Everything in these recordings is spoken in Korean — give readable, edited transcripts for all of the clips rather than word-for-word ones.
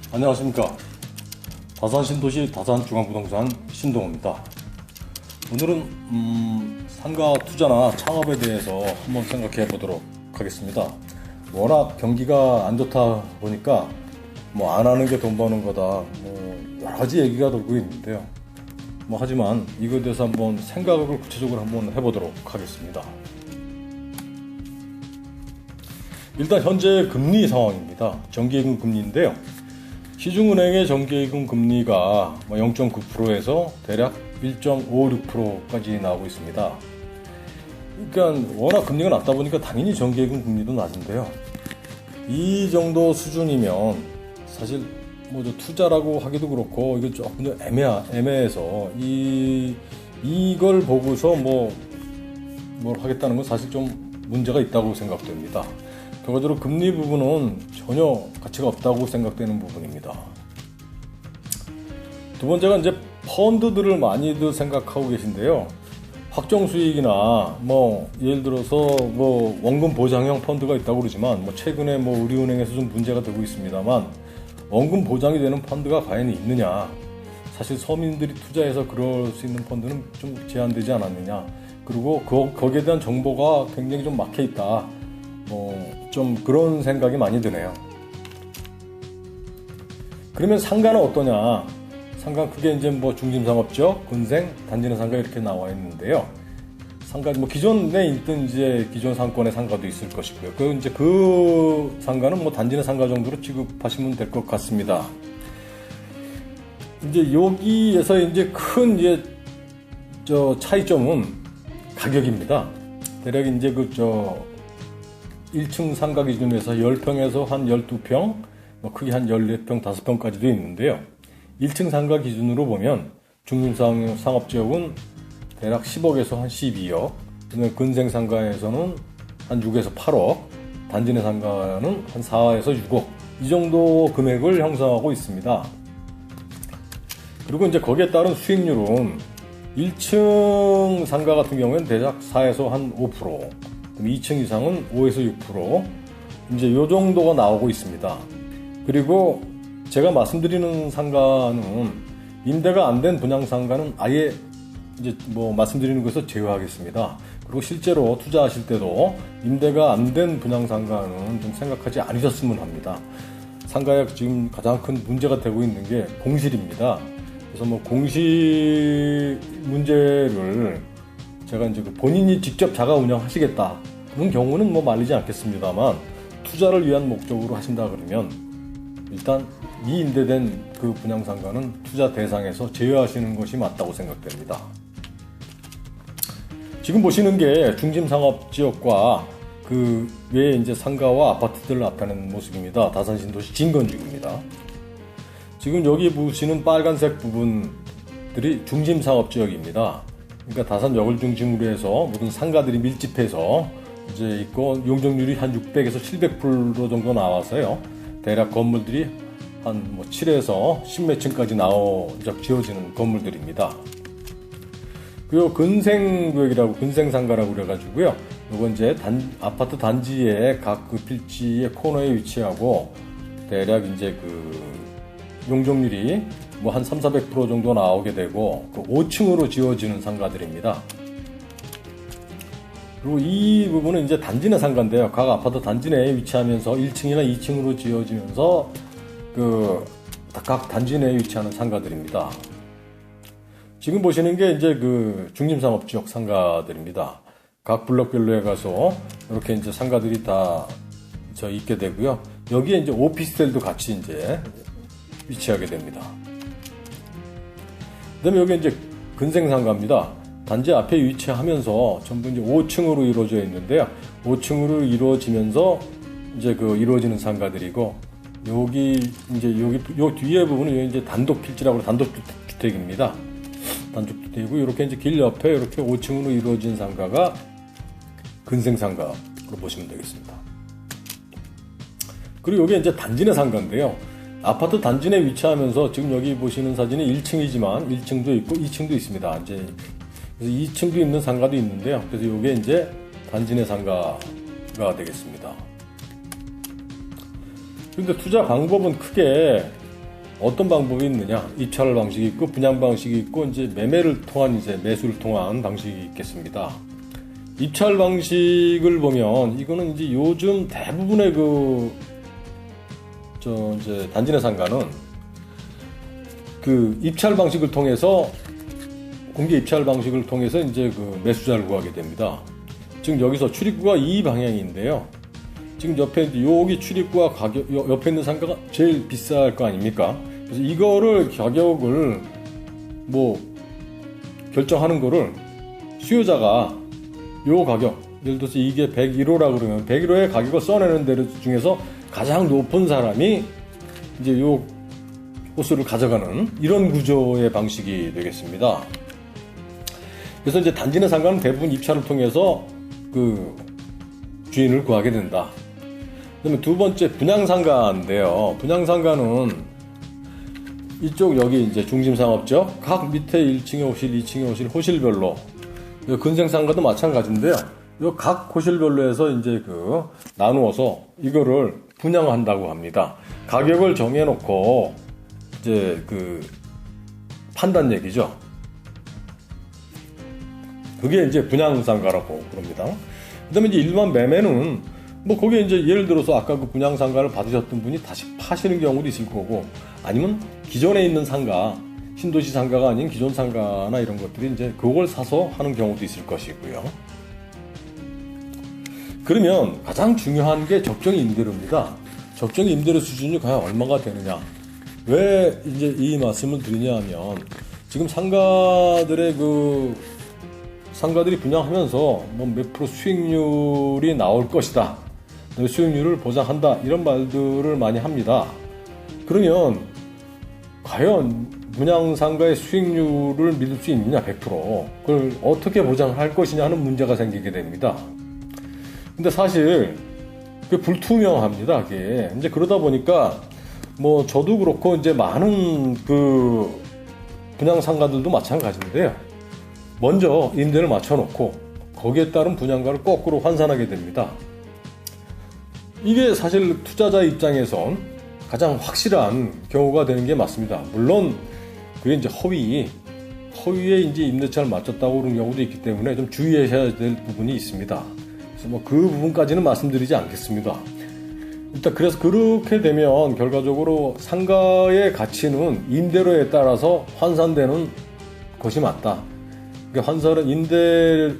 안녕하십니까. 다산신도시 다산중앙부동산 신동호입니다. 오늘은 상가 투자나 창업에 대해서 한번 생각해 보도록 하겠습니다. 워낙 경기가 안 좋다 보니까 안 하는 게 돈 버는 거다, 여러 가지 얘기가 돌고 있는데요. 하지만 이거에 대해서 한번 생각을 구체적으로 한번 해보도록 하겠습니다. 일단 현재 금리 상황입니다. 정기예금 금리인데요. 시중은행의 정기예금 금리가 0.9%에서 대략 1.56%까지 나오고 있습니다. 그러니까 워낙 금리가 낮다 보니까 당연히 정기예금 금리도 낮은데요. 이 정도 수준이면 사실 투자라고 하기도 그렇고 이게 조금 좀 애매해서 이걸 보고서 뭘 하겠다는 건 사실 좀 문제가 있다고 생각됩니다. 결과적으로 금리 부분은 전혀 가치가 없다고 생각되는 부분입니다. 두 번째가 이제 펀드들을 많이들 생각하고 계신데요. 확정 수익이나 예를 들어서 원금 보장형 펀드가 있다고 그러지만 최근에 우리은행에서 좀 문제가 되고 있습니다만 원금 보장이 되는 펀드가 과연 있느냐. 사실 서민들이 투자해서 그럴 수 있는 펀드는 좀 제한되지 않았느냐. 그리고 거기에 대한 정보가 굉장히 좀 막혀 있다. 좀 그런 생각이 많이 드네요. 그러면 상가는 어떠냐? 상가 그게 이제 중심상업지역, 근생, 단지내 상가 이렇게 나와 있는데요. 상가 기존에 있던 이제 기존 상권의 상가도 있을 것이고요. 그 상가는 단지내 상가 정도로 취급하시면 될 것 같습니다. 이제 여기에서 이제 큰 차이점은 가격입니다. 대략 이제 1층 상가 기준에서 10평에서 한 12평, 크게 한 14평, 5평까지도 있는데요. 1층 상가 기준으로 보면 중심상업지역은 대략 10억에서 한 12억, 근생 상가에서는 한 6에서 8억, 단지내 상가는 한 4에서 6억, 이 정도 금액을 형성하고 있습니다. 그리고 이제 거기에 따른 수익률은 1층 상가 같은 경우에는 대략 4에서 한 5%, 2층 이상은 5에서 6%, 이제 요 정도가 나오고 있습니다. 그리고 제가 말씀드리는 상가는 임대가 안 된 분양 상가는 아예 이제 말씀드리는 것을 제외하겠습니다. 그리고 실제로 투자하실 때도 임대가 안 된 분양 상가는 좀 생각하지 않으셨으면 합니다. 상가에 지금 가장 큰 문제가 되고 있는 게 공실입니다. 그래서 공실 문제를 제가 이제 본인이 직접 자가 운영하시겠다 그런 경우는 말리지 않겠습니다만 투자를 위한 목적으로 하신다 그러면 일단 이 임대된 그 분양 상가는 투자 대상에서 제외하시는 것이 맞다고 생각됩니다. 지금 보시는 게 중심 상업 지역과 그 외에 이제 상가와 아파트들을 나타내는 모습입니다. 다산신도시 진건축입니다. 지금 여기 보시는 빨간색 부분들이 중심 상업 지역입니다. 그러니까 다산역을 중심으로 해서 모든 상가들이 밀집해서 이제 있고 용적률이 한 600에서 700% 정도 나와서요. 대략 건물들이 한 7에서 10몇 층까지 지어지는 건물들입니다. 그리고 근생구역이라고 근생상가라고 그래가지고요. 요건 이제 아파트 단지의 각 필지의 코너에 위치하고 대략 이제 용적률이 한 300~400% 정도 나오게 되고 5층으로 지어지는 상가들입니다. 그리고 이 부분은 이제 단지내 상가인데요. 각 아파트 단지내에 위치하면서 1층이나 2층으로 지어지면서 각 단지내에 위치하는 상가들입니다. 지금 보시는 게 이제 중심상업지역 상가들입니다. 각 블록별로에 가서 이렇게 이제 상가들이 다 있게 되고요. 여기에 이제 오피스텔도 같이 이제 위치하게 됩니다. 그다음에 여기 이제 근생상가입니다. 단지 앞에 위치하면서 전부 이제 5층으로 이루어져 있는데요. 5층으로 이루어지면서 이제 이루어지는 상가들이고 여기 요 뒤에 부분은 이제 단독 필지라고 단독주택입니다. 단독주택이고 이렇게 이제 길 옆에 이렇게 5층으로 이루어진 상가가 근생상가로 보시면 되겠습니다. 그리고 여기 이제 단지내 상가인데요. 아파트 단지내에 위치하면서 지금 여기 보시는 사진이 1층이지만 1층도 있고 2층도 있습니다. 이제 그래서 2층도 있는 상가도 있는데요. 그래서 이게 이제 단지내 상가가 되겠습니다. 근데 투자 방법은 크게 어떤 방법이 있느냐? 입찰 방식이 있고 분양 방식이 있고 이제 매매를 통한 이제 매수를 통한 방식이 있겠습니다. 입찰 방식을 보면 이거는 이제 요즘 대부분의 이제 단지 내 상가는 그 입찰 방식을 통해서 공개 입찰 방식을 통해서 이제 그 매수자를 구하게 됩니다. 지금 여기서 출입구가 이 방향인데요. 지금 옆에 여기 출입구와 가격 옆에 있는 상가가 제일 비쌀 거 아닙니까? 그래서 이거를 가격을 뭐 결정하는 거를 수요자가 요 가격, 예를 들어서 이게 101호라 그러면 101호의 가격을 써내는 데 중에서 가장 높은 사람이 이제 요 호수를 가져가는 이런 구조의 방식이 되겠습니다. 그래서 이제 단지 내 상가는 대부분 입찰을 통해서 그 주인을 구하게 된다. 그다음에 두 번째 분양상가인데요. 분양상가는 이쪽 여기 이제 중심상업지역 각 밑에 1층에 호실, 2층에 호실, 호실별로 근생상가도 마찬가지인데요. 이 각 호실별로 해서 이제 그 나누어서 이거를 분양한다고 합니다. 가격을 정해놓고 이제 그 판단 얘기죠. 그게 이제 분양상가라고 그럽니다. 그다음에 이제 일반 매매는 뭐 거기에 이제 예를 들어서 아까 그 분양상가를 받으셨던 분이 다시 파시는 경우도 있을 거고 아니면 기존에 있는 상가 신도시 상가가 아닌 기존 상가나 이런 것들이 이제 그걸 사서 하는 경우도 있을 것이고요. 그러면 가장 중요한 게 적정 임대료입니다. 적정 임대료 수준이 과연 얼마가 되느냐? 왜 이제 이 말씀을 드리냐 하면 지금 상가들의 상가들이 분양하면서 뭐 몇 프로 수익률이 나올 것이다. 수익률을 보장한다. 이런 말들을 많이 합니다. 그러면 과연 분양상가의 수익률을 믿을 수 있느냐 100% 그걸 어떻게 보장할 것이냐 하는 문제가 생기게 됩니다. 근데 사실 그게 불투명합니다. 그게 이제 그러다 보니까 뭐 저도 그렇고 이제 많은 그 분양상가들도 마찬가지인데요. 먼저 임대를 맞춰놓고 거기에 따른 분양가를 거꾸로 환산하게 됩니다. 이게 사실 투자자 입장에선 가장 확실한 경우가 되는 게 맞습니다. 물론 그게 이제 허위에 이제 임대차를 맞췄다고 그런 경우도 있기 때문에 좀 주의하셔야 될 부분이 있습니다. 그래서 뭐 그 부분까지는 말씀드리지 않겠습니다. 일단 그래서 그렇게 되면 결과적으로 상가의 가치는 임대료에 따라서 환산되는 것이 맞다. 그러니까 환산은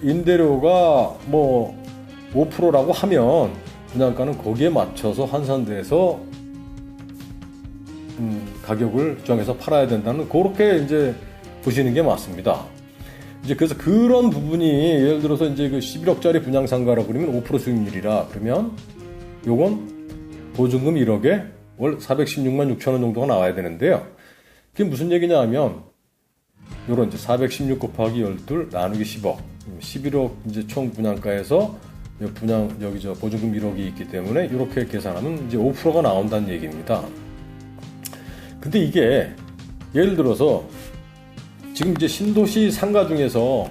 임대료가 뭐 5%라고 하면 분양가는 거기에 맞춰서 환산돼서 가격을 정해서 팔아야 된다는 그렇게 이제 보시는 게 맞습니다. 이제 그래서 그런 부분이 예를 들어서 이제 그 11억짜리 분양상가라고 그러면 5% 수익률이라 그러면 요건 보증금 1억에 월 416만 6천 원 정도가 나와야 되는데요. 그게 무슨 얘기냐 하면 요런 이제 416 곱하기 12 나누기 10억 11억 이제 총 분양가에서 여기 보증금 1억이 있기 때문에 이렇게 계산하면 이제 5%가 나온다는 얘기입니다. 근데 이게 예를 들어서 지금 이제 신도시 상가 중에서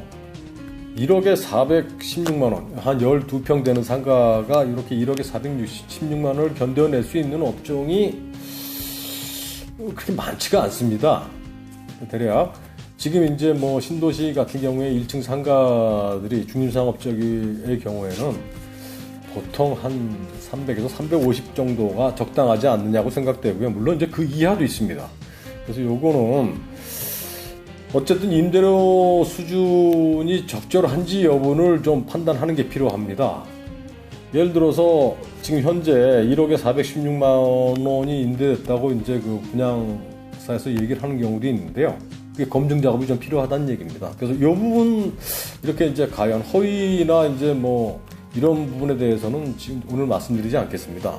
1억에 416만원, 한 12평 되는 상가가 이렇게 1억에 416만원을 견뎌낼 수 있는 업종이 그렇게 많지가 않습니다. 대략 지금 이제 뭐 신도시 같은 경우에 1층 상가들이 중심상업적의 경우에는 보통 한 300에서 350 정도가 적당하지 않느냐고 생각되고요. 물론 이제 그 이하도 있습니다. 그래서 요거는 어쨌든 임대료 수준이 적절한지 여부를 좀 판단하는 게 필요합니다. 예를 들어서 지금 현재 1억에 416만 원이 임대됐다고 이제 그 분양사에서 얘기를 하는 경우도 있는데요. 그게 검증 작업이 좀 필요하다는 얘기입니다. 그래서 이 부분 이렇게 이제 과연 허위나 이제 뭐 이런 부분에 대해서는 지금 오늘 말씀드리지 않겠습니다.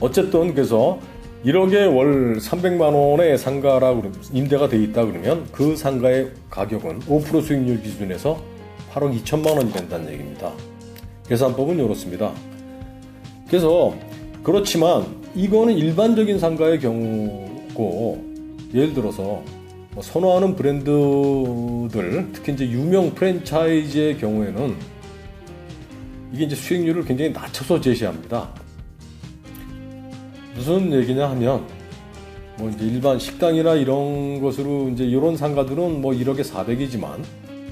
어쨌든 그래서 1억에 월 300만 원의 상가라고 임대가 돼 있다 그러면 그 상가의 가격은 5% 수익률 기준에서 8억 2천만 원이 된다는 얘기입니다. 계산법은 이렇습니다. 그래서 그렇지만 이거는 일반적인 상가의 경우고 예를 들어서 뭐 선호하는 브랜드들 특히 이제 유명 프랜차이즈의 경우에는 이게 이제 수익률을 굉장히 낮춰서 제시합니다. 무슨 얘기냐 하면 뭐 이제 일반 식당이나 이런 것으로 이제 이런 상가들은 뭐 1억에 400이지만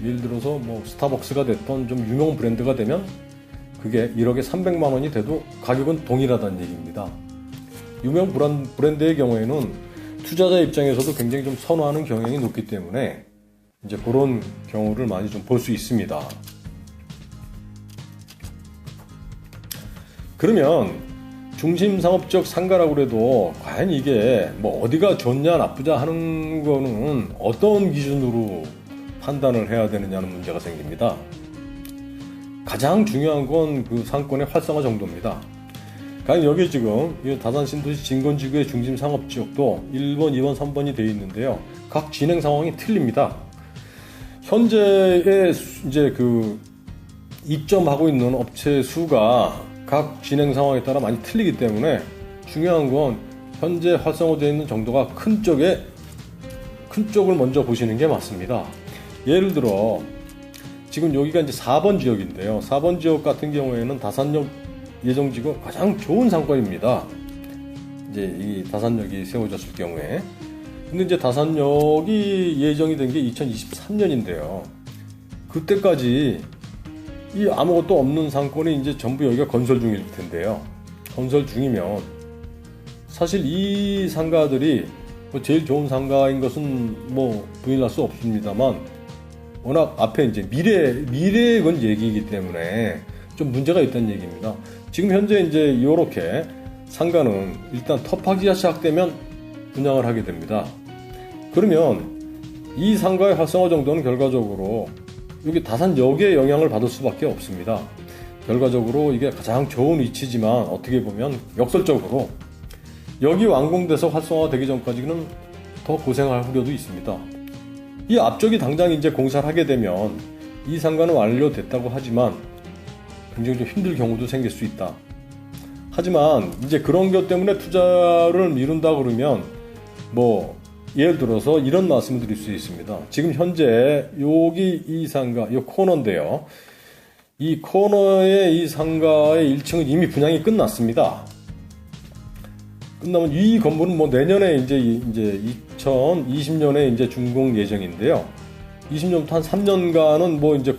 예를 들어서 뭐 스타벅스가 됐던 좀 유명 브랜드가 되면 그게 1억에 300만 원이 돼도 가격은 동일하다는 얘기입니다. 유명 브랜드의 경우에는 투자자 입장에서도 굉장히 좀 선호하는 경향이 높기 때문에 이제 그런 경우를 많이 좀 볼 수 있습니다. 그러면 중심상업적 상가라고 해도 과연 이게 뭐 어디가 좋냐 나쁘냐 하는 거는 어떤 기준으로 판단을 해야 되느냐는 문제가 생깁니다. 가장 중요한 건 그 상권의 활성화 정도입니다. 과연 여기 지금 다산 신도시 진건지구의 중심상업지역도 1번, 2번, 3번이 되어 있는데요. 각 진행 상황이 틀립니다. 현재의 이제 그 입점하고 있는 업체 수가 각 진행 상황에 따라 많이 틀리기 때문에 중요한 건 현재 활성화되어 있는 정도가 큰 쪽을 먼저 보시는 게 맞습니다. 예를 들어 지금 여기가 이제 4번 지역인데요. 4번 지역 같은 경우에는 다산역 예정지구 가장 좋은 상권입니다. 이제 이 다산역이 세워졌을 경우에. 근데 이제 다산역이 예정이 된 게 2023년인데요. 그때까지 이 아무것도 없는 상권이 이제 전부 여기가 건설 중일 텐데요. 건설 중이면 사실 이 상가들이 뭐 제일 좋은 상가인 것은 뭐 부인할 수 없습니다만 워낙 앞에 이제 미래의 건 얘기이기 때문에 좀 문제가 있다는 얘기입니다. 지금 현재 이제 이렇게 상가는 일단 터파기가 시작되면 분양을 하게 됩니다. 그러면 이 상가의 활성화 정도는 결과적으로 여기 다산역에 영향을 받을 수밖에 없습니다. 결과적으로 이게 가장 좋은 위치지만 어떻게 보면 역설적으로 여기 완공돼서 활성화되기 전까지는 더 고생할 우려도 있습니다. 이 앞쪽이 당장 이제 공사를 하게 되면 이 상가는 완료됐다고 하지만 굉장히 좀 힘들 경우도 생길 수 있다. 하지만 이제 그런 것 때문에 투자를 미룬다 그러면 뭐 예를 들어서 이런 말씀을 드릴 수 있습니다. 지금 현재 여기 이 상가, 이 코너인데요. 이 코너의 이 상가의 1층은 이미 분양이 끝났습니다. 끝나면 이 건물은 뭐 내년에 이제 2020년에 이제 준공 예정인데요. 20년부터 한 3년간은 뭐 이제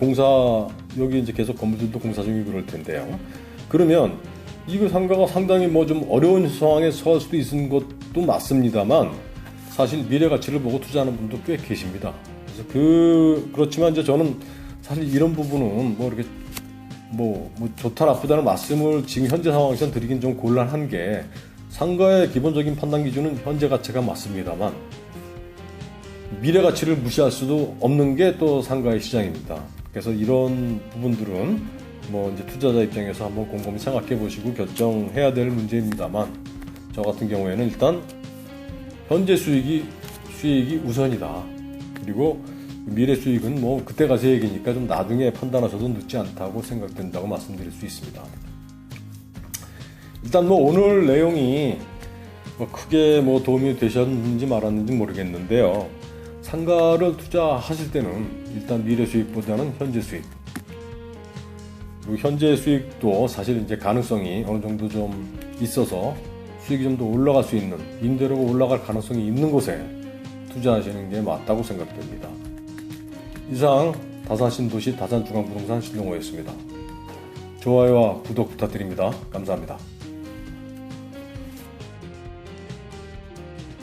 여기 이제 계속 건물들도 공사 중이 그럴 텐데요. 그러면 이 상가가 상당히 뭐 좀 어려운 상황에 처할 수도 있는 것도 맞습니다만 사실 미래 가치를 보고 투자하는 분도 꽤 계십니다. 그래서 그렇지만 이제 저는 사실 이런 부분은 뭐 이렇게 뭐 좋다 나쁘다는 말씀을 지금 현재 상황에서 드리긴 좀 곤란한 게 상가의 기본적인 판단 기준은 현재 가치가 맞습니다만 미래 가치를 무시할 수도 없는 게 또 상가의 시장입니다. 그래서 이런 부분들은 뭐 이제 투자자 입장에서 한번 곰곰이 생각해 보시고 결정해야 될 문제입니다만 저 같은 경우에는 일단 현재 수익이 우선이다. 그리고 미래 수익은 뭐 그때 가서 얘기니까 좀 나중에 판단하셔도 늦지 않다고 생각된다고 말씀드릴 수 있습니다. 일단 뭐 오늘 내용이 뭐 크게 뭐 도움이 되셨는지 말았는지 모르겠는데요. 상가를 투자하실 때는 일단 미래 수익보다는 현재 수익. 그리고 현재 수익도 사실 이제 가능성이 어느 정도 좀 있어서 수익이 좀 더 올라갈 수 있는, 임대료가 올라갈 가능성이 있는 곳에 투자하시는 게 맞다고 생각됩니다. 이상 다산신도시 다산중앙부동산 신동호였습니다. 좋아요와 구독 부탁드립니다. 감사합니다.